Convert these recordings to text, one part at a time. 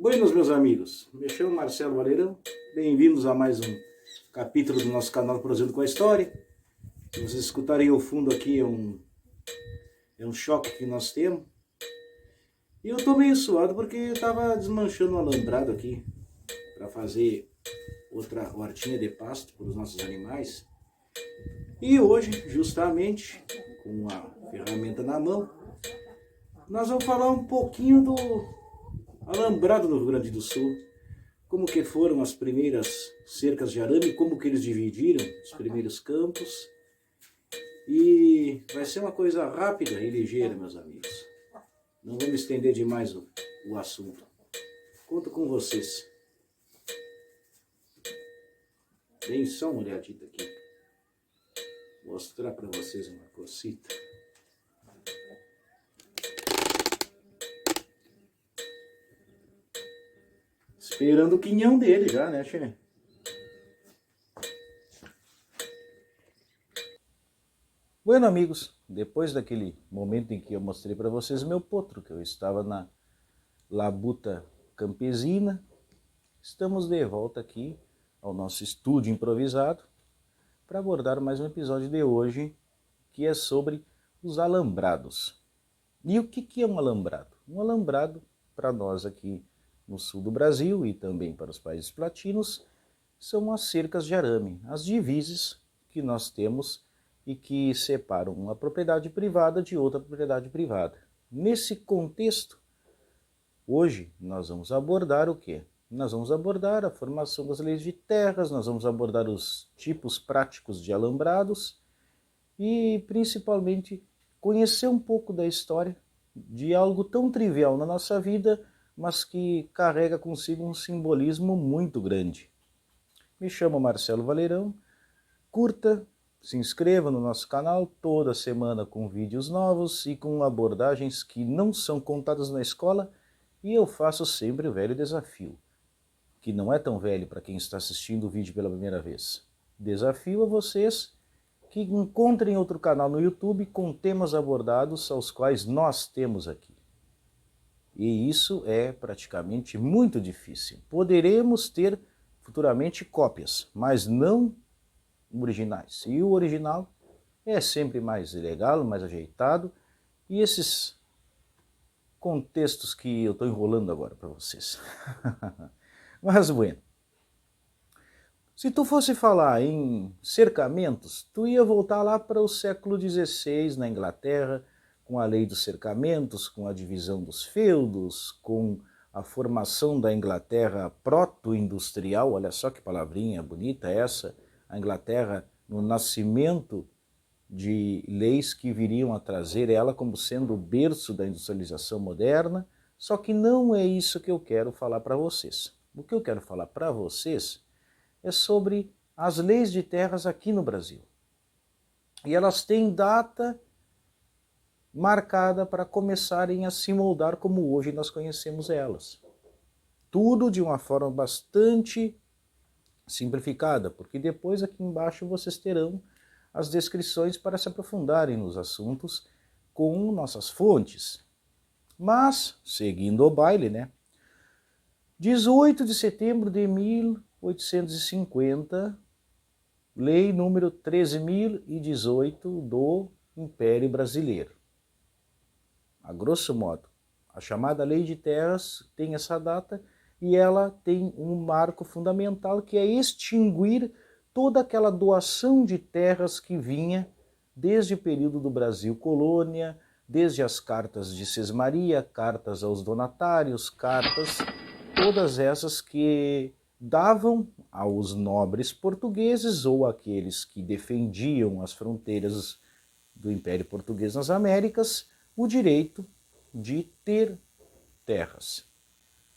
Buenos, meus amigos, me chamo Marcelo Valeirão, bem-vindos a mais um capítulo do nosso canal Prosendo com a História. Vocês escutarem ao fundo aqui é um choque que nós temos. E eu tô meio suado porque eu tava desmanchando um alambrado aqui para fazer outra hortinha de pasto para os nossos animais. E hoje, justamente, com a ferramenta na mão, nós vamos falar um pouquinho do alambrado no Rio Grande do Sul. Como que foram as primeiras cercas de arame, como que eles dividiram os primeiros campos. E vai ser uma coisa rápida e ligeira, meus amigos. Não vou me estender demais o assunto. Conto com vocês. Deem só uma olhadinha aqui. Vou mostrar para vocês uma cosita. Esperando o quinhão dele já, né, Tchê? Bueno, amigos, depois daquele momento em que eu mostrei para vocês meu potro, que eu estava na labuta campesina, estamos de volta aqui ao nosso estúdio improvisado para abordar mais um episódio de hoje, que é sobre os alambrados. E o que é um alambrado? Um alambrado, para nós aqui no sul do Brasil e também para os países latinos, são as cercas de arame, as divises que nós temos e que separam uma propriedade privada de outra propriedade privada. Nesse contexto, hoje nós vamos abordar o quê? Nós vamos abordar a formação das leis de terras, nós vamos abordar os tipos práticos de alambrados e principalmente conhecer um pouco da história de algo tão trivial na nossa vida, mas que carrega consigo um simbolismo muito grande. Me chamo Marcelo Valeirão, curta, se inscreva no nosso canal toda semana com vídeos novos e com abordagens que não são contadas na escola, e eu faço sempre o velho desafio, que não é tão velho para quem está assistindo o vídeo pela primeira vez. Desafio a vocês que encontrem outro canal no YouTube com temas abordados aos quais nós temos aqui. E isso é praticamente muito difícil. Poderemos ter futuramente cópias, mas não originais. E o original é sempre mais legal, mais ajeitado. E esses contextos que eu estou enrolando agora para vocês. Mas, bueno. Se tu fosse falar em cercamentos, tu ia voltar lá para o século XVI na Inglaterra, com a lei dos cercamentos, com a divisão dos feudos, com a formação da Inglaterra proto-industrial. Olha só que palavrinha bonita essa, a Inglaterra no nascimento de leis que viriam a trazer ela como sendo o berço da industrialização moderna. Só que não é isso que eu quero falar para vocês. O que eu quero falar para vocês é sobre as leis de terras aqui no Brasil. E elas têm data marcada para começarem a se moldar como hoje nós conhecemos elas. Tudo de uma forma bastante simplificada, porque depois aqui embaixo vocês terão as descrições para se aprofundarem nos assuntos com nossas fontes. Mas, seguindo o baile, né? 18 de setembro de 1850, lei número 13.018 do Império Brasileiro. A grosso modo, a chamada Lei de Terras tem essa data e ela tem um marco fundamental, que é extinguir toda aquela doação de terras que vinha desde o período do Brasil colônia, desde as cartas de Sesmaria, cartas aos donatários, cartas, todas essas que davam aos nobres portugueses ou aqueles que defendiam as fronteiras do Império Português nas Américas o direito de ter terras.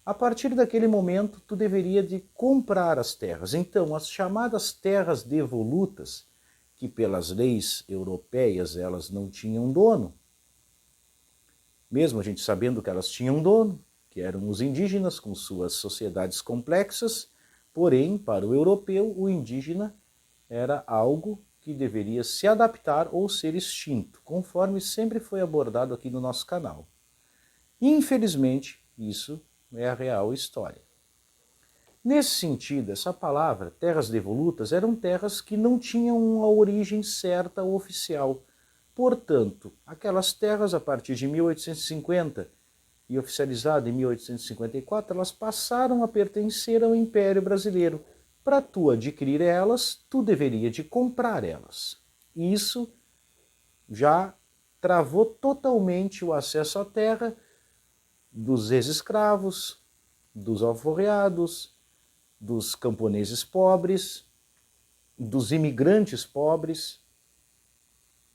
A partir daquele momento, tu deveria de comprar as terras. Então, as chamadas terras devolutas, que pelas leis europeias elas não tinham dono, mesmo a gente sabendo que elas tinham dono, que eram os indígenas com suas sociedades complexas, porém, para o europeu, o indígena era algo que deveria se adaptar ou ser extinto, conforme sempre foi abordado aqui no nosso canal. Infelizmente, isso é a real história. Nesse sentido, essa palavra, terras devolutas, eram terras que não tinham uma origem certa oficial. Portanto, aquelas terras, a partir de 1850 e oficializada em 1854, elas passaram a pertencer ao Império Brasileiro. Para tu adquirir elas, tu deveria de comprar elas. Isso já travou totalmente o acesso à terra dos ex-escravos, dos alforreados, dos camponeses pobres, dos imigrantes pobres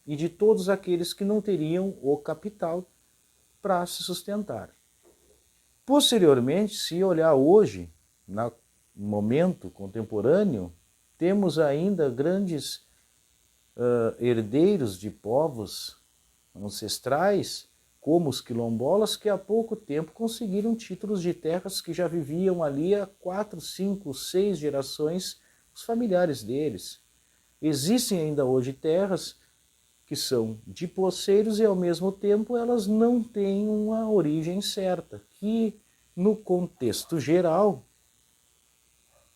e de todos aqueles que não teriam o capital para se sustentar. Posteriormente, se olhar hoje, no momento contemporâneo, temos ainda grandes herdeiros de povos ancestrais, como os quilombolas, que há pouco tempo conseguiram títulos de terras que já viviam ali há 4, 5, 6 gerações, os familiares deles. Existem ainda hoje terras que são de poceiros e ao mesmo tempo elas não têm uma origem certa, que no contexto geral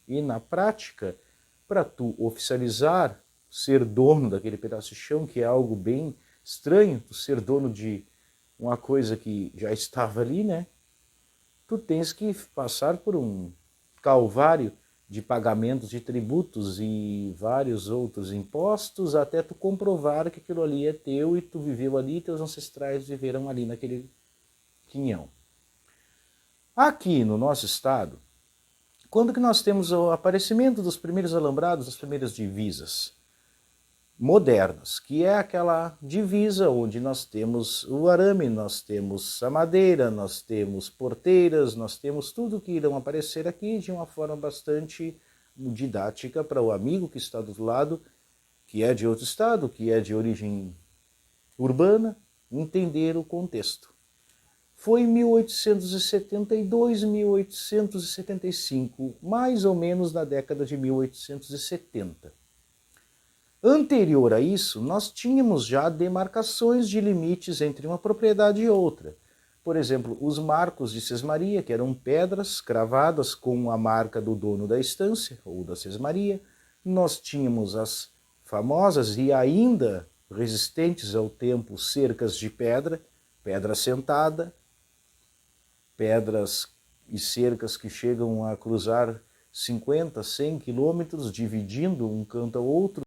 e na prática, para tu oficializar, ser dono daquele pedaço de chão, que é algo bem estranho, tu ser dono de uma coisa que já estava ali, né? Tu tens que passar por um calvário de pagamentos de tributos e vários outros impostos até tu comprovar que aquilo ali é teu e tu viveu ali e teus ancestrais viveram ali naquele quinhão. Aqui no nosso estado, quando que nós temos o aparecimento dos primeiros alambrados, das primeiras divisas modernas, que é aquela divisa onde nós temos o arame, nós temos a madeira, nós temos porteiras, nós temos tudo que irão aparecer aqui de uma forma bastante didática para o amigo que está do outro lado, que é de outro estado, que é de origem urbana, entender o contexto. Foi em 1872, 1875, mais ou menos na década de 1870. Anterior a isso, nós tínhamos já demarcações de limites entre uma propriedade e outra. Por exemplo, os marcos de sesmaria, que eram pedras cravadas com a marca do dono da estância, ou da sesmaria. Nós tínhamos as famosas e ainda resistentes ao tempo cercas de pedra, pedra assentada, pedras e cercas que chegam a cruzar 50, 100 quilômetros, dividindo um canto ao outro.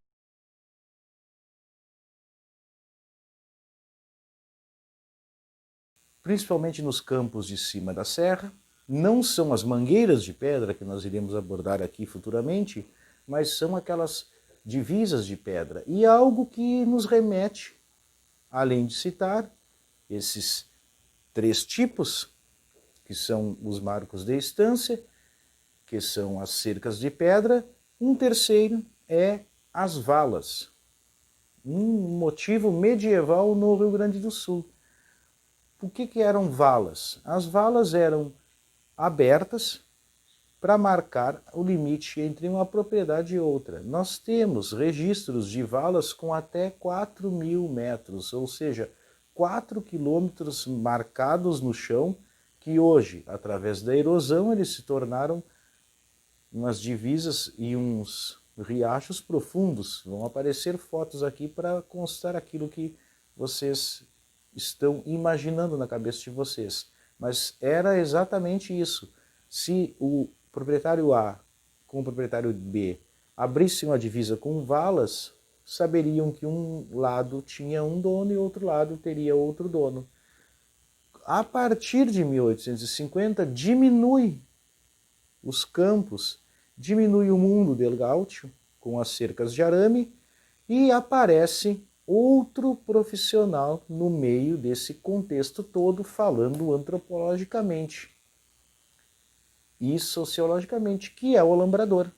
Principalmente nos campos de cima da serra. Não são as mangueiras de pedra que nós iremos abordar aqui futuramente, mas são aquelas divisas de pedra. E algo que nos remete, além de citar esses 3 tipos, que são os marcos de estância, que são as cercas de pedra. Um terceiro é as valas, um motivo medieval no Rio Grande do Sul. O que eram valas? As valas eram abertas para marcar o limite entre uma propriedade e outra. Nós temos registros de valas com até 4.000 metros, ou seja, 4 quilômetros marcados no chão, que hoje, através da erosão, eles se tornaram umas divisas e uns riachos profundos. Vão aparecer fotos aqui para constar aquilo que vocês estão imaginando na cabeça de vocês. Mas era exatamente isso. Se o proprietário A com o proprietário B abrissem uma divisa com valas, saberiam que um lado tinha um dono e outro lado teria outro dono. A partir de 1850, diminui os campos, diminui o mundo del gaúcho com as cercas de arame e aparece outro profissional no meio desse contexto todo, falando antropologicamente e sociologicamente, que é o alambrador.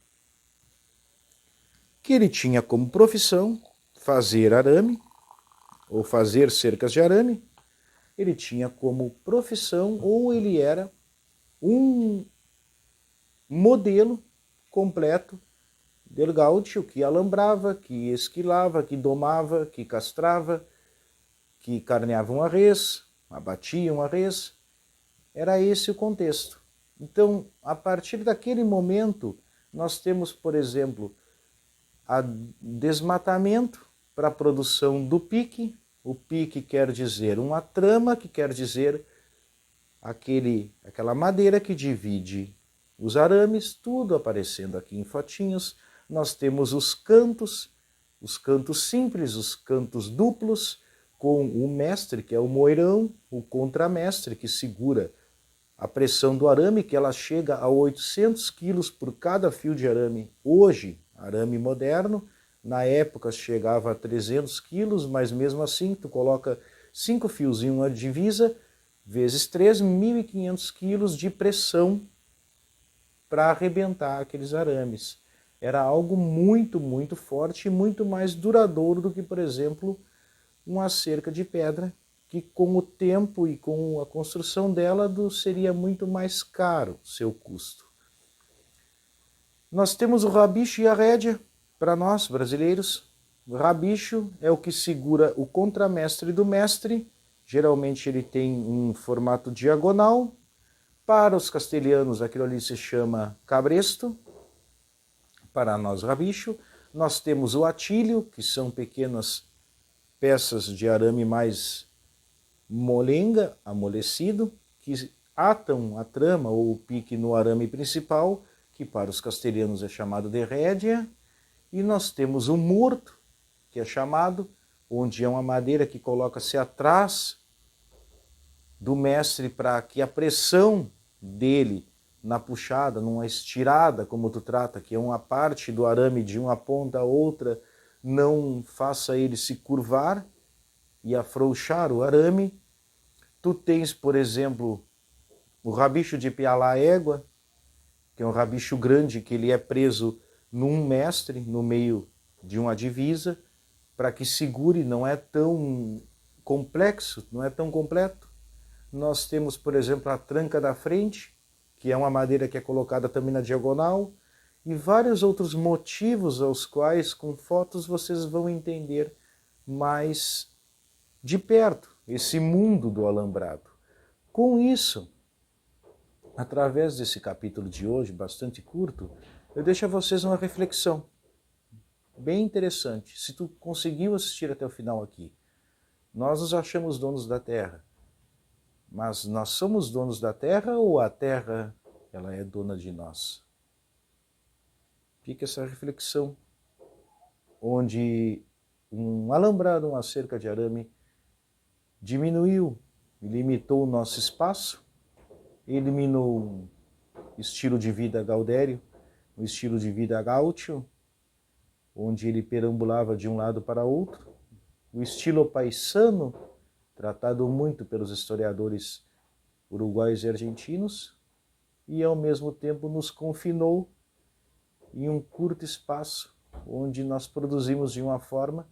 Que ele tinha como profissão fazer arame, ou fazer cercas de arame. Ele tinha como profissão, ou ele era um modelo completo del gaúcho, que alambrava, que esquilava, que domava, que castrava, que carneava uma res, abatia uma res. Era esse o contexto. Então, a partir daquele momento, nós temos, por exemplo, o desmatamento para a produção do pique. O pique quer dizer uma trama, que quer dizer aquela madeira que divide os arames, tudo aparecendo aqui em fotinhos. Nós temos os cantos simples, os cantos duplos, com o mestre, que é o moirão, o contramestre, que segura a pressão do arame, que ela chega a 800 quilos por cada fio de arame. Hoje, arame moderno, na época chegava a 300 quilos, mas mesmo assim tu coloca 5 fios em uma divisa, vezes 3, 1.500 quilos de pressão para arrebentar aqueles arames. Era algo muito, muito forte e muito mais duradouro do que, por exemplo, uma cerca de pedra, que com o tempo e com a construção dela seria muito mais caro seu custo. Nós temos o rabicho e a rédea para nós brasileiros. O rabicho é o que segura o contramestre do mestre. Geralmente ele tem um formato diagonal. Para os castelhanos aquilo ali se chama cabresto. Para nós rabicho. Nós temos o atilho, que são pequenas peças de arame mais molenga, amolecido, que atam a trama ou o pique no arame principal, que para os castelhanos é chamado de rédea. E nós temos o morto, que é chamado, onde é uma madeira que coloca-se atrás do mestre para que a pressão dele na puxada, numa estirada, como tu trata, que é uma parte do arame de uma ponta a outra, não faça ele se curvar e afrouxar o arame. Tu tens, por exemplo, o rabicho de pialá égua, que é um rabicho grande, que ele é preso num mestre, no meio de uma divisa, para que segure, não é tão complexo, não é tão completo. Nós temos, por exemplo, a tranca da frente, que é uma madeira que é colocada também na diagonal, e vários outros motivos aos quais, com fotos, vocês vão entender mais de perto esse mundo do alambrado. Com isso, através desse capítulo de hoje, bastante curto, eu deixo a vocês uma reflexão bem interessante. Se tu conseguiu assistir até o final aqui, nós nos achamos donos da Terra, mas nós somos donos da Terra ou a Terra ela é dona de nós? Fica essa reflexão, onde um alambrado, uma cerca de arame, diminuiu e limitou o nosso espaço, eliminou um estilo de vida gaudério, um estilo de vida gaúcho, onde ele perambulava de um lado para outro, o estilo paisano, tratado muito pelos historiadores uruguaios e argentinos, e ao mesmo tempo nos confinou em um curto espaço, onde nós produzimos de uma forma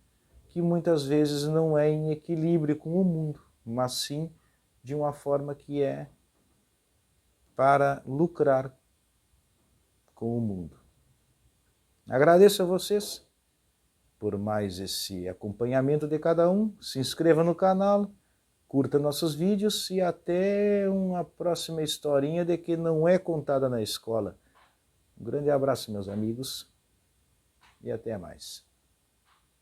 que muitas vezes não é em equilíbrio com o mundo, mas sim de uma forma que é para lucrar com o mundo. Agradeço a vocês por mais esse acompanhamento de cada um. Se inscreva no canal, curta nossos vídeos e até uma próxima historinha de que não é contada na escola. Um grande abraço, meus amigos, e até mais.